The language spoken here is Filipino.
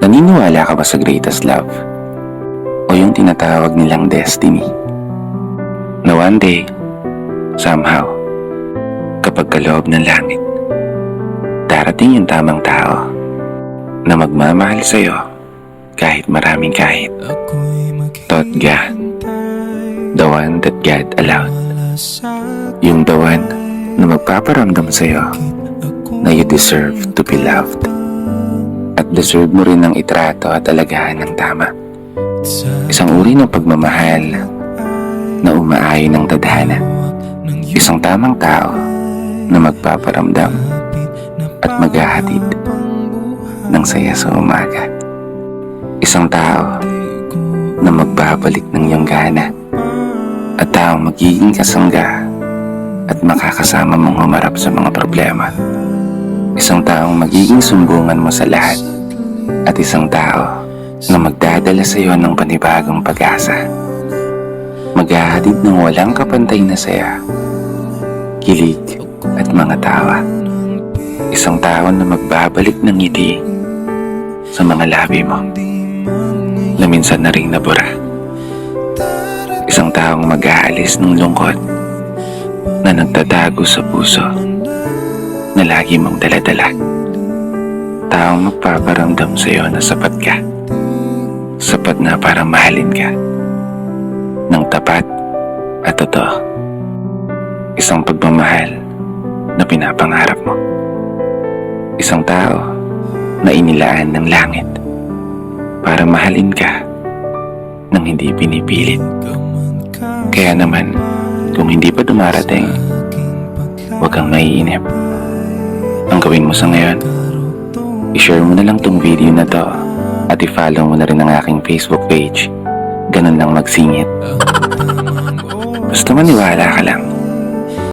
Naniniwala ka ba sa greatest love? O yung tinatawag nilang destiny? Na one day, somehow, kapag kaloob ng langit, darating yung tamang tao na magmamahal sa'yo kahit maraming kahit. Thought God, the one that God allowed. Yung the one na magpaparamdam sa'yo na you deserve to be loved. At deserve mo rin ng itrato at alagahan ng tama. Isang uri ng pagmamahal na umaayon ng tadhana. Isang tamang tao na magpaparamdam at maghahatid ng saya sa umaga. Isang tao na magbabalik ng iyong gana at taong magiging kasangga at makakasama mong humarap sa mga problema. Isang taong magiging sumbungan mo sa lahat at isang tao na magdadala sa iyo ng panibagong pag-asa. Maghahatid ng walang kapantay na saya, kilig at mga tawa. Isang tao na magbabalik ng ngiti sa mga labi mo na minsan na ring nabura. Isang taong mag-aalis ng lungkot na nagtatago sa puso na lagi mong daladala. Taong magpaparamdam sa iyo na sapat ka. Sapat na para mahalin ka ng tapat at totoo. Isang pagmamahal na pinapangarap mo. Isang tao na inilaan ng langit para mahalin ka nang hindi pinipilit. Kaya naman, kung hindi pa dumarating, huwag kang maiinip. Ang gawin mo sa ngayon, i-share mo na lang tong video na to at i-follow mo na rin ang aking Facebook page. Ganun lang magsingit. Basta maniwala ka lang.